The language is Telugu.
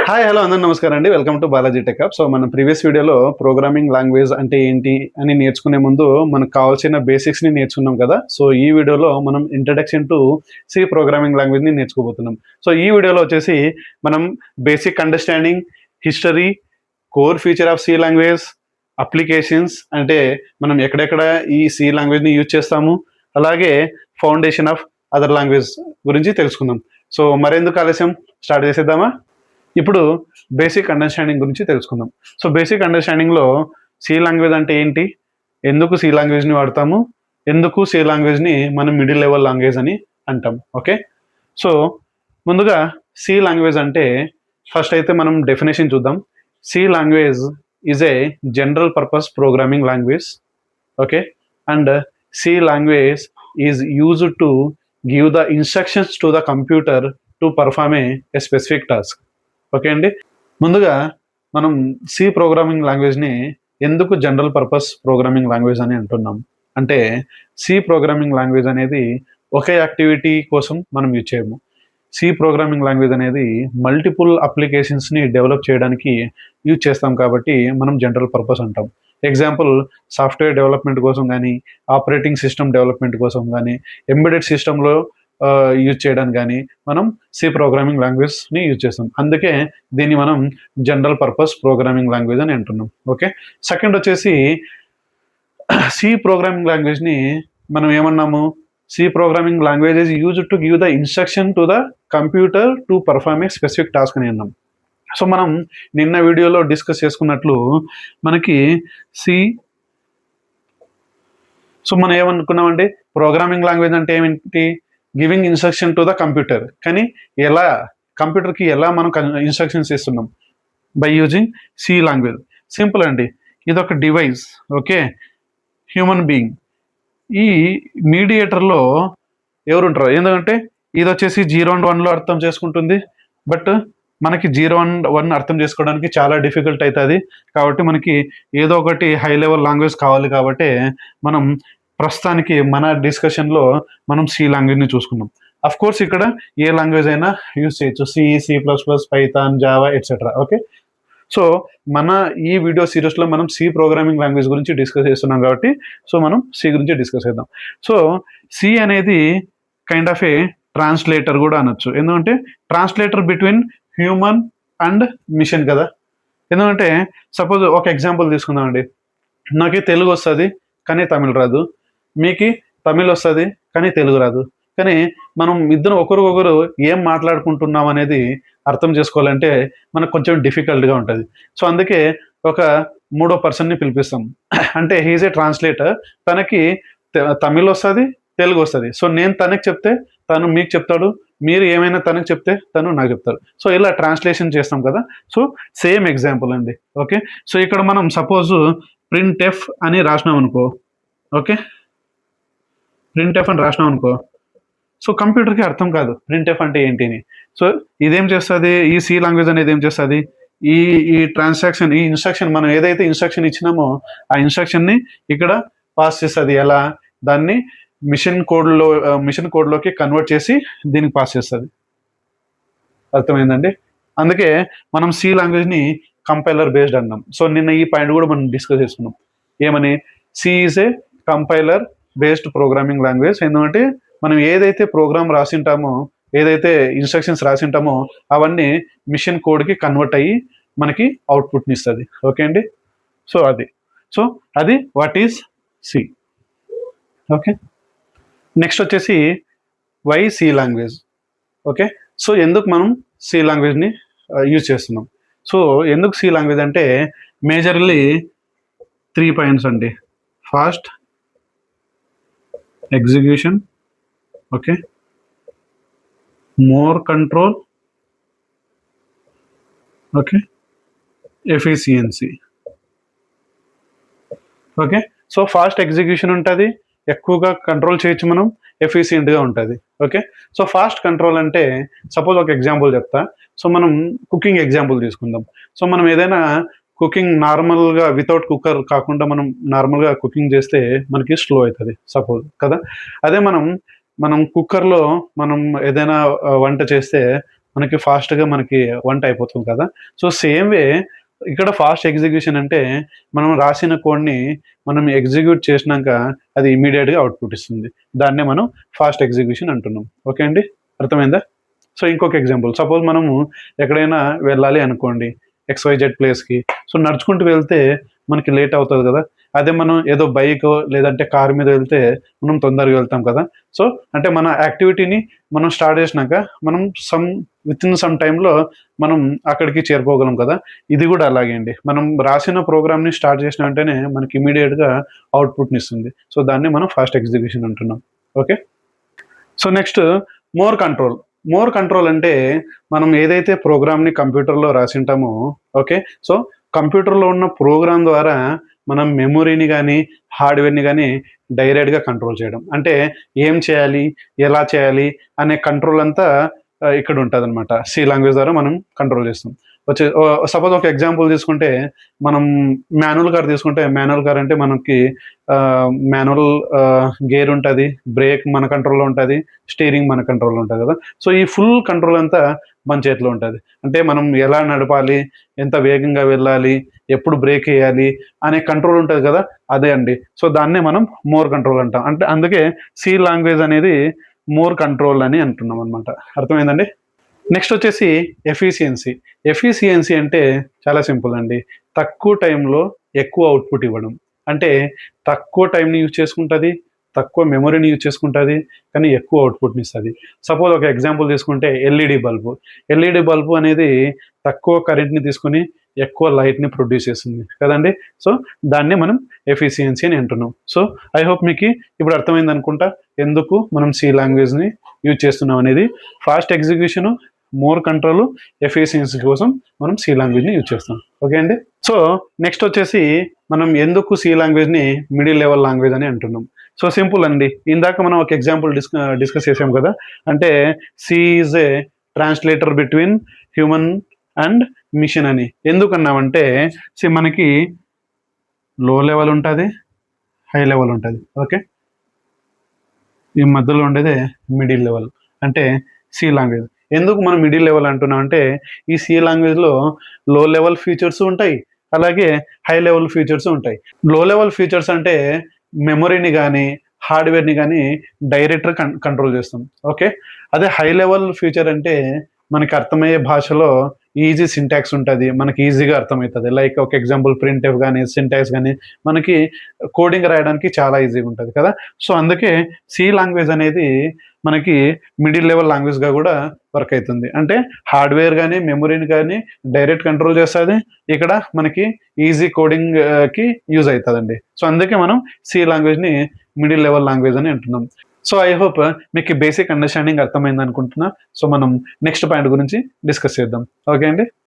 హాయ్ హలో అందరూ నమస్కారం అండి. Welcome to Balaji TechUp. So మన ప్రీవియస్ వీడియోలో ప్రోగ్రామింగ్ లాంగ్వేజ్ అంటే ఏంటి అని నేర్చుకునే ముందు మనకు కావాల్సిన బేసిక్స్ని నేర్చుకున్నాం కదా. సో ఈ వీడియోలో మనం ఇంట్రడక్షన్ టు సి ప్రోగ్రామింగ్ లాంగ్వేజ్ని నేర్చుకోబోతున్నాం. సో ఈ వీడియోలో వచ్చేసి మనం basic understanding, history, core feature of C language, applications అంటే మనం ఎక్కడెక్కడ ఈ సి లాంగ్వేజ్ని యూజ్ చేస్తాము, అలాగే ఫౌండేషన్ ఆఫ్ అదర్ లాంగ్వేజ్ గురించి తెలుసుకుందాం. సో మరెందుకు ఆలస్యం, స్టార్ట్ చేసేద్దామా? ఇప్పుడు బేసిక్ అండర్స్టాండింగ్ గురించి తెలుసుకుందాం. సో బేసిక్ అండర్స్టాండింగ్లో సి లాంగ్వేజ్ అంటే ఏంటి, ఎందుకు సి లాంగ్వేజ్ని వాడతాము, ఎందుకు సి లాంగ్వేజ్ని మనం మిడిల్ లెవెల్ లాంగ్వేజ్ అని అంటాం. ఓకే, సో ముందుగా సి లాంగ్వేజ్ అంటే ఫస్ట్ అయితే మనం డెఫినేషన్ చూద్దాం. C language is a general purpose programming language. Okay, and C language is used to give the instructions to the computer to perform a specific task. Okay అండి, ముందుగా మనం సి ప్రోగ్రామింగ్ లాంగ్వేజ్ని ఎందుకు జనరల్ పర్పస్ ప్రోగ్రామింగ్ లాంగ్వేజ్ అని అంటున్నాం అంటే, సి ప్రోగ్రామింగ్ లాంగ్వేజ్ అనేది ఒకే యాక్టివిటీ కోసం మనం యూజ్ చేయము. సి ప్రోగ్రామింగ్ లాంగ్వేజ్ అనేది మల్టిపుల్ అప్లికేషన్స్ని డెవలప్ చేయడానికి యూజ్ చేస్తాం కాబట్టి మనం జనరల్ పర్పస్ అంటాం. ఎగ్జాంపుల్, సాఫ్ట్వేర్ డెవలప్మెంట్ కోసం కానీ, ఆపరేటింగ్ సిస్టమ్ డెవలప్మెంట్ కోసం కానీ, ఎంబెడెడ్ సిస్టంలో యూజ్ చేయడానికి కానీ మనం సి ప్రోగ్రామింగ్ లాంగ్వేజ్ని యూజ్ చేస్తాం. అందుకే దీన్ని మనం జనరల్ పర్పస్ ప్రోగ్రామింగ్ లాంగ్వేజ్ అని అంటున్నాం. ఓకే, సెకండ్ వచ్చేసి సి ప్రోగ్రామింగ్ లాంగ్వేజ్ని మనం ఏమన్నాము, C programming language is used to give the instruction to the computer to perform a specific task అని అన్నాం. సో మనం నిన్న వీడియోలో డిస్కస్ చేసుకున్నట్లు మనకి మనం ఏమనుకున్నామంటే ప్రోగ్రామింగ్ లాంగ్వేజ్ అంటే ఏమిటి, giving instruction to the computer. కానీ ఎలా, కంప్యూటర్కి ఎలా మనం ఇన్స్ట్రక్షన్స్ ఇస్తున్నాం, by using C language. Simple అండి, ఇది ఒక డివైస్. Okay, human being. ఈ మీడియేటర్లో ఎవరు ఉంటారు, ఎందుకంటే ఇది వచ్చేసి 0 and 1లో అర్థం చేసుకుంటుంది, బట్ మనకి 0 and 1 అర్థం చేసుకోవడానికి చాలా డిఫికల్ట్ అవుతుంది. కాబట్టి మనకి ఏదో ఒకటి హై లెవెల్ లాంగ్వేజ్ కావాలి. కాబట్టి మనం ప్రస్తుతానికి మన డిస్కషన్లో మనం సి లాంగ్వేజ్ని చూసుకున్నాం. అఫ్ కోర్స్ ఇక్కడ ఏ లాంగ్వేజ్ అయినా యూజ్ చేయొచ్చు, C++, Python, Java etcetera. Okay, so మన ఈ వీడియో సిరీస్లో మనం సి ప్రోగ్రామింగ్ లాంగ్వేజ్ గురించి డిస్కస్ చేస్తున్నాం కాబట్టి సో మనం సి గురించి డిస్కస్ చేద్దాం. సో సి అనేది కైండ్ ఆఫ్ ఏ ట్రాన్స్లేటర్ కూడా అనొచ్చు. ఎందుకంటే translator between human and machine కదా. ఎందుకంటే సపోజ్ ఒక ఎగ్జాంపుల్ తీసుకుందామండి, నాకు తెలుగు వస్తుంది కానీ తమిళ్ రాదు, మీకు తమిళ్ వస్తుంది కానీ తెలుగు రాదు. కానీ మనం ఇద్దరు ఒకరికొకరు ఏం మాట్లాడుకుంటున్నాం అనేది అర్థం చేసుకోవాలంటే మనకు కొంచెం డిఫికల్ట్గా ఉంటుంది. సో అందుకే ఒక మూడో పర్సన్ని పిలిపిస్తాం, అంటే హీజ్ ఏ ట్రాన్స్లేటర్. తనకి తమిళ్ వస్తుంది, తెలుగు వస్తుంది. సో నేను తనకి చెప్తే తను మీకు చెప్తాడు, మీరు ఏమైనా తనకు చెప్తే తను నాకు చెప్తారు. సో ఇలా ట్రాన్స్లేషన్ చేస్తాం కదా. సో సేమ్ ఎగ్జాంపుల్ అండి. ఓకే, సో ఇక్కడ మనం సపోజ్ ప్రింట్ ఎఫ్ అని రాసినాం అనుకో. ఓకే, ప్రింట్ ఎఫ్ అని రాసినాం అనుకో, సో కంప్యూటర్కి అర్థం కాదు ప్రింట్ ఎఫ్ అంటే ఏంటిని. సో ఇదేం చేస్తుంది, ఈ సి లాంగ్వేజ్ అనేది ఏం చేస్తుంది, ఈ ట్రాన్సాక్షన్, ఈ ఇన్స్ట్రక్షన్, మనం ఏదైతే ఇన్స్ట్రక్షన్ ఇచ్చినామో ఆ ఇన్స్ట్రక్షన్ని ఇక్కడ పాస్ చేస్తుంది. ఎలా, దాన్ని మిషన్ కోడ్లోకి కన్వర్ట్ చేసి దీనికి పాస్ చేస్తుంది. అర్థమైందండి. అందుకే మనం సి లాంగ్వేజ్ని కంపైలర్ బేస్డ్ అన్నాం. సో నిన్న ఈ పాయింట్ కూడా మనం డిస్కస్ చేసుకున్నాం. ఏమని, C is a compiler based programming language. ఎందుకంటే మనం ఏదైతే ప్రోగ్రామ్ రాసింటామో, ఏదైతే ఇన్స్ట్రక్షన్స్ రాసింటామో అవన్నీ మిషన్ కోడ్కి కన్వర్ట్ అయ్యి మనకి అవుట్పుట్ని ఇస్తుంది. ఓకే అండి, సో అది what is C. Okay, next వచ్చేసి why C language. Okay, so ఎందుకు మనం సి లాంగ్వేజ్ని యూజ్ చేస్తున్నాం. సో ఎందుకు సి లాంగ్వేజ్ అంటే మేజర్లీ 3 పాయింట్స్ అండి. Fast execution, okay, more control, okay, efficiency. Okay, so fast execution ఉంటుంది, ఎక్కువగా కంట్రోల్ చేయొచ్చు మనం, ఎఫిషియెంట్గా ఉంటుంది. ఓకే, సో ఫాస్ట్ కంట్రోల్ అంటే సపోజ్ ఒక ఎగ్జాంపుల్ చెప్తా. సో మనం కుకింగ్ ఎగ్జాంపుల్ తీసుకుందాం. సో మనం ఏదైనా కుకింగ్ నార్మల్గా వితౌట్ కుక్కర్ కాకుండా మనం నార్మల్గా కుకింగ్ చేస్తే మనకి స్లో అవుతుంది సపోజ్ కదా. అదే మనం కుక్కర్లో మనం ఏదైనా వంట చేస్తే మనకి ఫాస్ట్గా మనకి వంట అయిపోతుంది కదా. సో సేమ్ వే ఇక్కడ ఫాస్ట్ ఎగ్జిక్యూషన్ అంటే మనం రాసిన కోడ్ని మనం ఎగ్జిక్యూట్ చేసినాక అది ఇమీడియట్గా అవుట్పుట్ ఇస్తుంది. దాన్నే మనం ఫాస్ట్ ఎగ్జిక్యూషన్ అంటున్నాం. ఓకే అండి, అర్థమైందా? సో ఇంకొక ఎగ్జాంపుల్, సపోజ్ మనము ఎక్కడైనా వెళ్ళాలి అనుకోండి XYZ ప్లేస్కి. సో నడుచుకుంటూ వెళ్తే మనకి లేట్ అవుతుంది కదా. అదే మనం ఏదో బైక్ లేదంటే కార్ మీద వెళ్తే మనం తొందరగా వెళ్తాం కదా. సో అంటే మన యాక్టివిటీని మనం స్టార్ట్ చేసినాక మనం విత్ ఇన్ సమ్ టైంలో మనం అక్కడికి చేరుకోగలం కదా. ఇది కూడా అలాగే అండి, మనం రాసిన ప్రోగ్రామ్ని స్టార్ట్ చేసిన వెంటనే మనకి ఇమీడియట్గా అవుట్పుట్ని ఇస్తుంది. సో దాన్ని మనం ఫాస్ట్ ఎగ్జిక్యూషన్ అంటున్నాం. Okay, so next more control. More control అంటే మనం ఏదైతే ప్రోగ్రామ్ని కంప్యూటర్లో రాసింటామో, ఓకే, సో కంప్యూటర్లో ఉన్న ప్రోగ్రామ్ ద్వారా మనం మెమొరీని కానీ హార్డ్వేర్ని కానీ డైరెక్ట్గా కంట్రోల్ చేయడం. అంటే ఏం చేయాలి, ఎలా చేయాలి అనే కంట్రోల్ అంతా ఇక్కడ ఉంటుంది అనమాట. సి లాంగ్వేజ్ ద్వారా మనం కంట్రోల్ చేస్తాం. సపోజ్ ఒక ఎగ్జాంపుల్ తీసుకుంటే మనం మాన్యువల్ కార్ తీసుకుంటే, మాన్యువల్ కార్ అంటే మనకి మాన్యువల్ గేర్ ఉంటుంది, బ్రేక్ మన కంట్రోల్లో ఉంటుంది, స్టీరింగ్ మన కంట్రోల్లో ఉంటుంది కదా. సో ఈ ఫుల్ కంట్రోల్ అంతా మన చేతిలో ఉంటుంది. అంటే మనం ఎలా నడపాలి, ఎంత వేగంగా వెళ్ళాలి, ఎప్పుడు బ్రేక్ వేయాలి అనే కంట్రోల్ ఉంటుంది కదా, అదే అండి. సో దాన్నే మనం మోర్ కంట్రోల్ అంటాం. అంటే అందుకే సి లాంగ్వేజ్ అనేది మోర్ కంట్రోల్ అని అంటున్నాం అనమాట. అర్థమైందండి? నెక్స్ట్ వచ్చేసి ఎఫిషియన్సీ. ఎఫిషియన్సీ అంటే చాలా సింపుల్ అండి, తక్కువ టైంలో ఎక్కువ అవుట్పుట్ ఇవ్వడం. అంటే తక్కువ టైంని యూజ్ చేసుకుంటుంది, తక్కువ మెమొరీని యూజ్ చేసుకుంటుంది, కానీ ఎక్కువ అవుట్పుట్ని ఇస్తుంది. సపోజ్ ఒక ఎగ్జాంపుల్ తీసుకుంటే ఎల్ఈడి బల్బు. ఎల్ఈడి బల్బు అనేది తక్కువ కరెంట్ని తీసుకొని ఎక్కువ లైట్ని ప్రొడ్యూస్ చేస్తుంది కదండి. సో దాన్ని మనం ఎఫిషియన్సీ అని అంటున్నాం. సో ఐ హోప్ మీకు ఇప్పుడు అర్థమైంది అనుకుంటా ఎందుకు మనం సి లాంగ్వేజ్ని యూజ్ చేస్తున్నాం అనేది. Fast execution, more control, efficiency కోసం మనం సి లాంగ్వేజ్ని యూజ్ చేస్తాం. ఓకే అండి. సో నెక్స్ట్ వచ్చేసి మనం ఎందుకు సి లాంగ్వేజ్ని మిడిల్ లెవెల్ లాంగ్వేజ్ అని అంటున్నాం. సో సింపుల్ అండి, ఇందాక మనం ఒక ఎగ్జాంపుల్ డిస్కస్ చేసాం కదా. అంటే C is a translator between human and machine అని. ఎందుకన్నామంటే మనకి లో లెవెల్ ఉంటుంది, హై లెవెల్ ఉంటుంది. ఓకే, ఈ మధ్యలో ఉండేదే మిడిల్ లెవెల్ అంటే సి లాంగ్వేజ్. ఎందుకు మనం మిడిల్ లెవెల్ అంటున్నాం అంటే ఈ సి లాంగ్వేజ్లో లో లెవెల్ ఫీచర్స్ ఉంటాయి, అలాగే హై లెవెల్ ఫీచర్స్ ఉంటాయి. లో లెవెల్ ఫీచర్స్ అంటే మెమొరీని కానీ హార్డ్వేర్ని కానీ డైరెక్ట్గా కంట్రోల్ చేస్తాం. ఓకే, అదే హై లెవెల్ ఫీచర్ అంటే మనకి అర్థమయ్యే భాషలో ఈజీ సింటాక్స్ ఉంటుంది, మనకి ఈజీగా అర్థమవుతుంది. లైక్ ఒక ఎగ్జాంపుల్ ప్రింట్ఎఫ్ కానీ సింటాక్స్ కానీ మనకి కోడింగ్ రాయడానికి చాలా ఈజీగా ఉంటుంది కదా. సో అందుకే సి లాంగ్వేజ్ అనేది మనకి మిడిల్ లెవెల్ లాంగ్వేజ్గా కూడా వర్క్ అవుతుంది. అంటే హార్డ్వేర్ కానీ మెమొరీని కానీ డైరెక్ట్ కంట్రోల్ చేస్తుంది, ఇక్కడ మనకి ఈజీ కోడింగ్కి యూజ్ అవుతుందండి. సో అందుకే మనం సి లాంగ్వేజ్ని మిడిల్ లెవెల్ లాంగ్వేజ్ అని అంటున్నాం. సో ఐ హోప్ మీకు బేసిక్ అండర్స్టాండింగ్ అర్థమైంది అనుకుంటున్నా. సో మనం నెక్స్ట్ పాయింట్ గురించి డిస్కస్ చేద్దాం. ఓకే అండి.